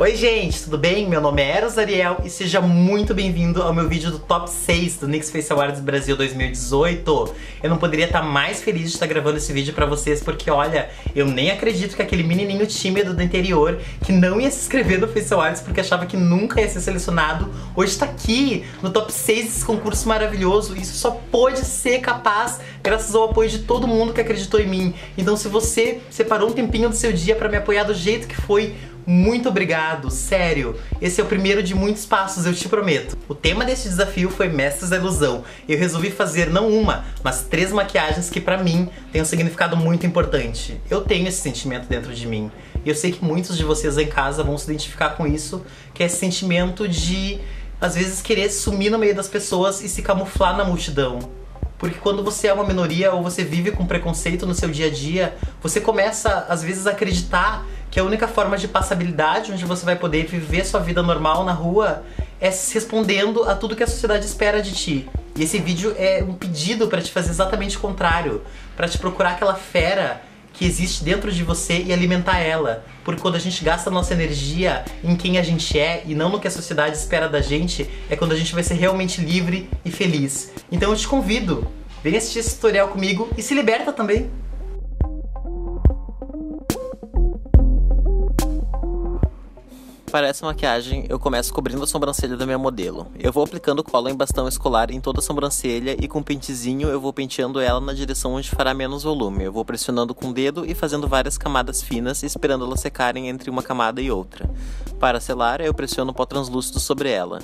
Oi gente, tudo bem? Meu nome é Eros Ariel e seja muito bem-vindo ao meu vídeo do Top 6 do NYX Face Awards Brasil 2018. Eu não poderia estar mais feliz de estar gravando esse vídeo pra vocês porque, olha, eu nem acredito que aquele menininho tímido do interior que não ia se inscrever no Face Awards porque achava que nunca ia ser selecionado, hoje tá aqui no Top 6 desse concurso maravilhoso. Isso só pôde ser capaz graças ao apoio de todo mundo que acreditou em mim. Então se você separou um tempinho do seu dia pra me apoiar do jeito que foi, muito obrigado, sério. Esse é o primeiro de muitos passos, eu te prometo. O tema desse desafio foi Mestres da Ilusão. Eu resolvi fazer não uma, mas 3 maquiagens que pra mim têm um significado muito importante. Eu tenho esse sentimento dentro de mim. E eu sei que muitos de vocês em casa vão se identificar com isso, que é esse sentimento de, às vezes, querer sumir no meio das pessoas e se camuflar na multidão. Porque quando você é uma minoria ou você vive com preconceito no seu dia a dia, você começa, às vezes, a acreditar que a única forma de passabilidade, onde você vai poder viver sua vida normal na rua, é respondendo a tudo que a sociedade espera de ti. E esse vídeo é um pedido pra te fazer exatamente o contrário, pra te procurar aquela fera que existe dentro de você e alimentar ela. Porque quando a gente gasta a nossa energia em quem a gente é e não no que a sociedade espera da gente, é quando a gente vai ser realmente livre e feliz. Então eu te convido, vem assistir esse tutorial comigo e se liberta também. Para essa maquiagem, eu começo cobrindo a sobrancelha da minha modelo. Eu vou aplicando cola em bastão escolar em toda a sobrancelha e com um pentezinho eu vou penteando ela na direção onde fará menos volume. Eu vou pressionando com o dedo e fazendo várias camadas finas, esperando elas secarem entre uma camada e outra. Para selar, eu pressiono o pó translúcido sobre ela.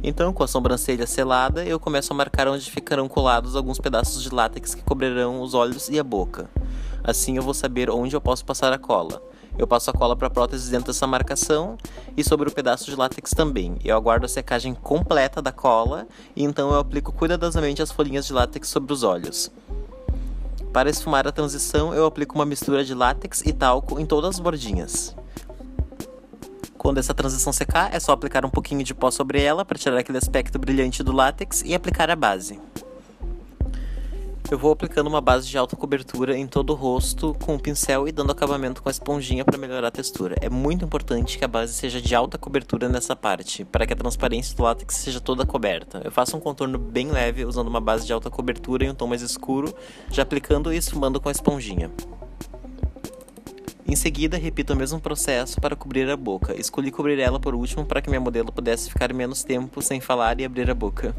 Então, com a sobrancelha selada, eu começo a marcar onde ficarão colados alguns pedaços de látex que cobrirão os olhos e a boca. Assim eu vou saber onde eu posso passar a cola. Eu passo a cola para a prótese dentro dessa marcação e sobre o pedaço de látex também. Eu aguardo a secagem completa da cola e então eu aplico cuidadosamente as folhinhas de látex sobre os olhos. Para esfumar a transição, eu aplico uma mistura de látex e talco em todas as bordinhas. Quando essa transição secar, é só aplicar um pouquinho de pó sobre ela para tirar aquele aspecto brilhante do látex e aplicar a base. Eu vou aplicando uma base de alta cobertura em todo o rosto com o pincel e dando acabamento com a esponjinha para melhorar a textura. É muito importante que a base seja de alta cobertura nessa parte, para que a transparência do látex seja toda coberta. Eu faço um contorno bem leve usando uma base de alta cobertura em um tom mais escuro, já aplicando e esfumando com a esponjinha. Em seguida, repito o mesmo processo para cobrir a boca. Escolhi cobrir ela por último para que minha modelo pudesse ficar menos tempo sem falar e abrir a boca.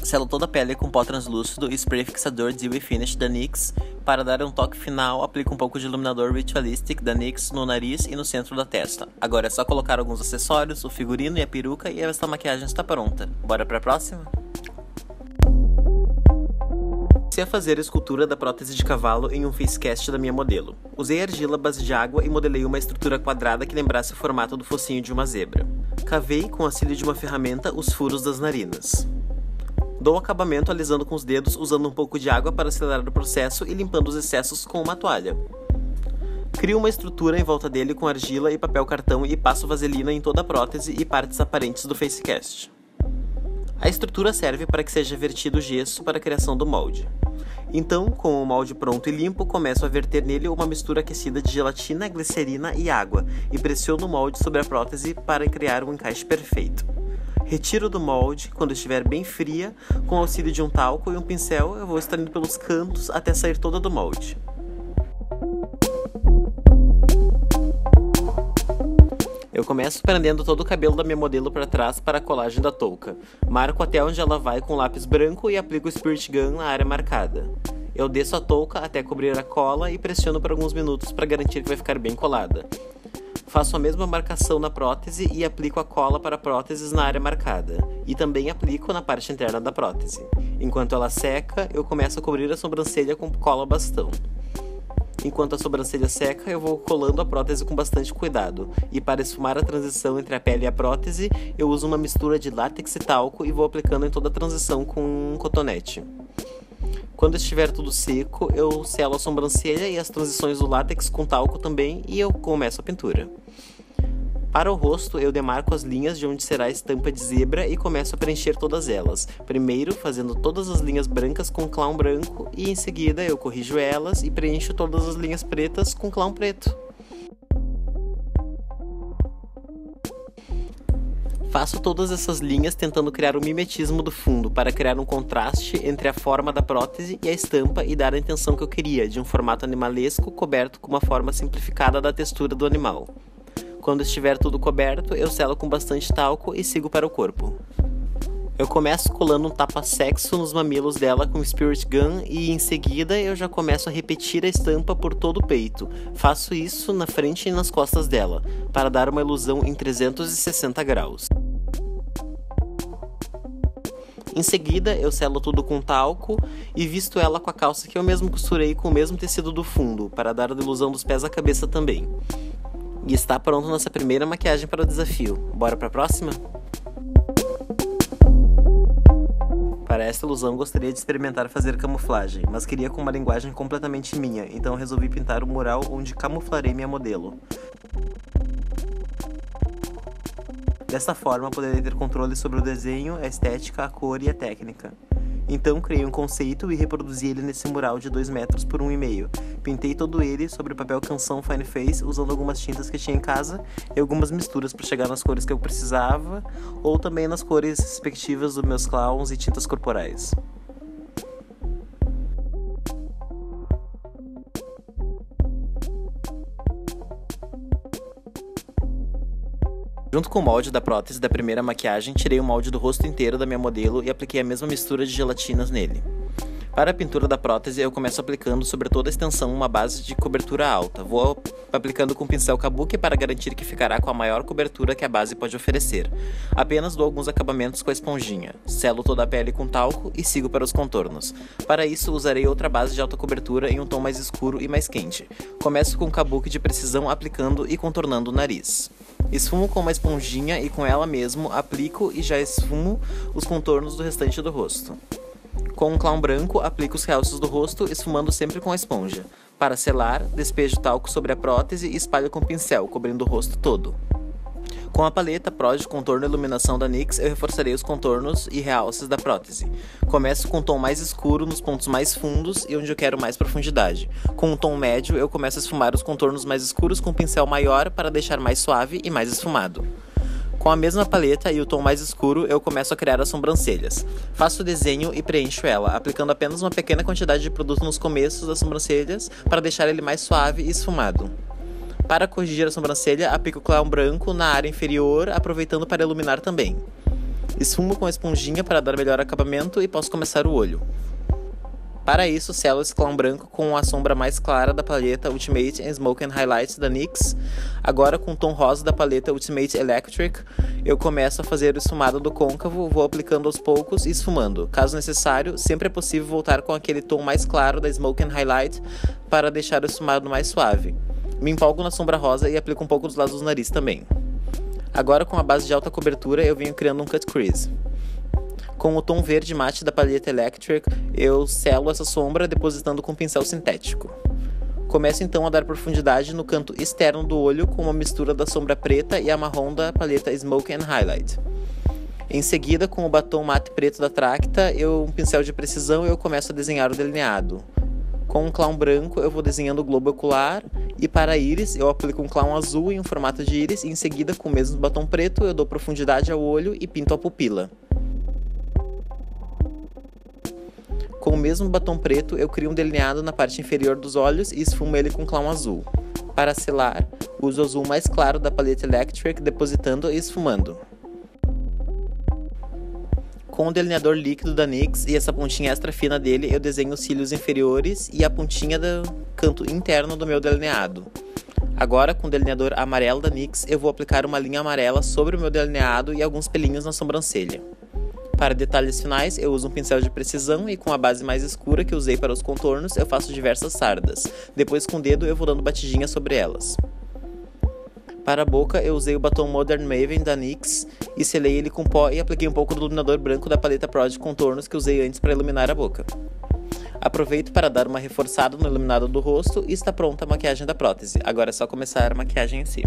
Selo toda a pele com pó translúcido e spray fixador Dewy Finish da NYX. Para dar um toque final, aplico um pouco de iluminador Ritualistic da NYX no nariz e no centro da testa. Agora é só colocar alguns acessórios, o figurino e a peruca e esta maquiagem está pronta. Bora pra próxima? Comecei a fazer a escultura da prótese de cavalo em um facecast da minha modelo. Usei argila à base de água e modelei uma estrutura quadrada que lembrasse o formato do focinho de uma zebra. Cavei com o auxílio de uma ferramenta os furos das narinas. Dou acabamento alisando com os dedos, usando um pouco de água para acelerar o processo e limpando os excessos com uma toalha. Crio uma estrutura em volta dele com argila e papel cartão e passo vaselina em toda a prótese e partes aparentes do facecast. A estrutura serve para que seja vertido gesso para a criação do molde. Então, com o molde pronto e limpo, começo a verter nele uma mistura aquecida de gelatina, glicerina e água e pressiono o molde sobre a prótese para criar um encaixe perfeito. Retiro do molde quando estiver bem fria, com o auxílio de um talco e um pincel eu vou extraindo pelos cantos até sair toda do molde. Eu começo prendendo todo o cabelo da minha modelo para trás para a colagem da touca. Marco até onde ela vai com lápis branco e aplico o Spirit Gun na área marcada. Eu desço a touca até cobrir a cola e pressiono por alguns minutos para garantir que vai ficar bem colada. Faço a mesma marcação na prótese e aplico a cola para próteses na área marcada. E também aplico na parte interna da prótese. Enquanto ela seca, eu começo a cobrir a sobrancelha com cola bastão. Enquanto a sobrancelha seca, eu vou colando a prótese com bastante cuidado. E para esfumar a transição entre a pele e a prótese, eu uso uma mistura de látex e talco e vou aplicando em toda a transição com um cotonete. Quando estiver tudo seco, eu selo a sobrancelha e as transições do látex com talco também e eu começo a pintura. Para o rosto, eu demarco as linhas de onde será a estampa de zebra e começo a preencher todas elas. Primeiro, fazendo todas as linhas brancas com clown branco e em seguida eu corrijo elas e preencho todas as linhas pretas com clown preto. Faço todas essas linhas tentando criar o mimetismo do fundo, para criar um contraste entre a forma da prótese e a estampa e dar a intenção que eu queria, de um formato animalesco coberto com uma forma simplificada da textura do animal. Quando estiver tudo coberto, eu selo com bastante talco e sigo para o corpo. Eu começo colando um tapa-sexo nos mamilos dela com Spirit Gun e em seguida eu já começo a repetir a estampa por todo o peito. Faço isso na frente e nas costas dela, para dar uma ilusão em 360 graus. Em seguida, eu selo tudo com talco e visto ela com a calça que eu mesmo costurei com o mesmo tecido do fundo, para dar a ilusão dos pés à cabeça também. E está pronto nossa primeira maquiagem para o desafio. Bora para a próxima? Para esta ilusão, gostaria de experimentar fazer camuflagem, mas queria com uma linguagem completamente minha, então resolvi pintar um mural onde camuflarei minha modelo. Dessa forma, poderei ter controle sobre o desenho, a estética, a cor e a técnica. Então, criei um conceito e reproduzi ele nesse mural de 2 metros por 1,5. Pintei todo ele sobre papel canção Fine Face, usando algumas tintas que tinha em casa e algumas misturas para chegar nas cores que eu precisava, ou também nas cores respectivas dos meus clowns e tintas corporais. Junto com o molde da prótese da primeira maquiagem, tirei o molde do rosto inteiro da minha modelo e apliquei a mesma mistura de gelatinas nele. Para a pintura da prótese, eu começo aplicando sobre toda a extensão uma base de cobertura alta. Vou aplicando com o pincel kabuki para garantir que ficará com a maior cobertura que a base pode oferecer. Apenas dou alguns acabamentos com a esponjinha. Selo toda a pele com talco e sigo para os contornos. Para isso, usarei outra base de alta cobertura em um tom mais escuro e mais quente. Começo com o kabuki de precisão aplicando e contornando o nariz. Esfumo com uma esponjinha e com ela mesmo aplico e já esfumo os contornos do restante do rosto. Com um clown branco, aplico os realços do rosto, esfumando sempre com a esponja. Para selar, despejo talco sobre a prótese e espalho com o pincel, cobrindo o rosto todo. Com a paleta Prod Contorno e Iluminação da NYX, eu reforçarei os contornos e realces da prótese. Começo com um tom mais escuro nos pontos mais fundos e onde eu quero mais profundidade. Com um tom médio, eu começo a esfumar os contornos mais escuros com um pincel maior para deixar mais suave e mais esfumado. Com a mesma paleta e o tom mais escuro, eu começo a criar as sobrancelhas. Faço o desenho e preencho ela, aplicando apenas uma pequena quantidade de produto nos começos das sobrancelhas para deixar ele mais suave e esfumado. Para corrigir a sobrancelha, aplico o clown branco na área inferior, aproveitando para iluminar também. Esfumo com a esponjinha para dar melhor acabamento e posso começar o olho. Para isso, selo esse clown branco com a sombra mais clara da paleta Ultimate and Smoke and Highlights da NYX. Agora, com o tom rosa da paleta Ultimate Electric, eu começo a fazer o esfumado do côncavo, vou aplicando aos poucos e esfumando. Caso necessário, sempre é possível voltar com aquele tom mais claro da Smoke and Highlight para deixar o esfumado mais suave. Me empolgo na sombra rosa e aplico um pouco dos lados do nariz também. Agora, com a base de alta cobertura, eu venho criando um cut crease. Com o tom verde mate da paleta Electric, eu selo essa sombra depositando com pincel sintético. Começo então a dar profundidade no canto externo do olho com uma mistura da sombra preta e a marrom da paleta Smoke and Highlight. Em seguida, com o batom mate preto da Tracta, um pincel de precisão, eu começo a desenhar o delineado. Com um clown branco, eu vou desenhando o globo ocular e para a íris, eu aplico um clown azul em um formato de íris e em seguida, com o mesmo batom preto, eu dou profundidade ao olho e pinto a pupila. Com o mesmo batom preto, eu crio um delineado na parte inferior dos olhos e esfumo ele com clown azul. Para selar, uso o azul mais claro da paleta Electric, depositando e esfumando. Com o delineador líquido da NYX e essa pontinha extra fina dele, eu desenho os cílios inferiores e a pontinha do canto interno do meu delineado. Agora, com o delineador amarelo da NYX, eu vou aplicar uma linha amarela sobre o meu delineado e alguns pelinhos na sobrancelha. Para detalhes finais, eu uso um pincel de precisão e com a base mais escura que usei para os contornos, eu faço diversas sardas. Depois, com o dedo, eu vou dando batidinhas sobre elas. Para a boca, eu usei o batom Modern Maven da NYX e selei ele com pó e apliquei um pouco do iluminador branco da paleta Prod Contornos que usei antes para iluminar a boca. Aproveito para dar uma reforçada no iluminado do rosto e está pronta a maquiagem da prótese. Agora é só começar a maquiagem em si.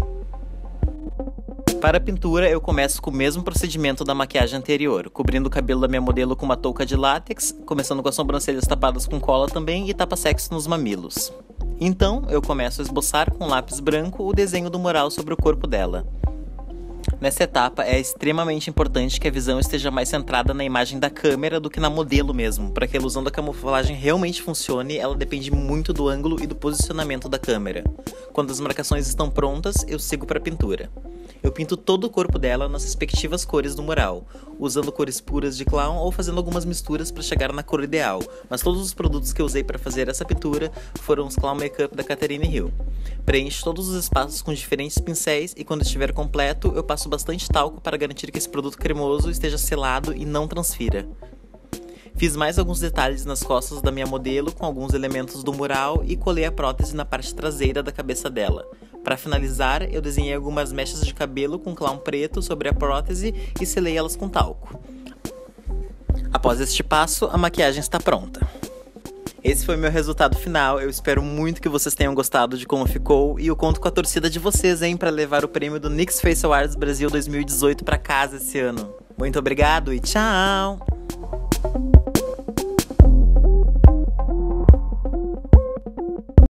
Para a pintura, eu começo com o mesmo procedimento da maquiagem anterior, cobrindo o cabelo da minha modelo com uma touca de látex, começando com as sobrancelhas tapadas com cola também e tapa-sexo nos mamilos. Então, eu começo a esboçar com lápis branco o desenho do mural sobre o corpo dela. Nessa etapa, é extremamente importante que a visão esteja mais centrada na imagem da câmera do que na modelo mesmo. Para que a ilusão da camuflagem realmente funcione, ela depende muito do ângulo e do posicionamento da câmera. Quando as marcações estão prontas, eu sigo para a pintura. Eu pinto todo o corpo dela nas respectivas cores do mural, usando cores puras de clown ou fazendo algumas misturas para chegar na cor ideal, mas todos os produtos que eu usei para fazer essa pintura foram os Clown Makeup da Catherine Hill. Preencho todos os espaços com diferentes pincéis e quando estiver completo, eu passo bastante talco para garantir que esse produto cremoso esteja selado e não transfira. Fiz mais alguns detalhes nas costas da minha modelo com alguns elementos do mural e colei a prótese na parte traseira da cabeça dela. Para finalizar, eu desenhei algumas mechas de cabelo com clown preto sobre a prótese e selei elas com talco. Após este passo, a maquiagem está pronta. Esse foi meu resultado final, eu espero muito que vocês tenham gostado de como ficou e eu conto com a torcida de vocês, para levar o prêmio do NYX Face Awards Brasil 2018 para casa esse ano. Muito obrigado e tchau!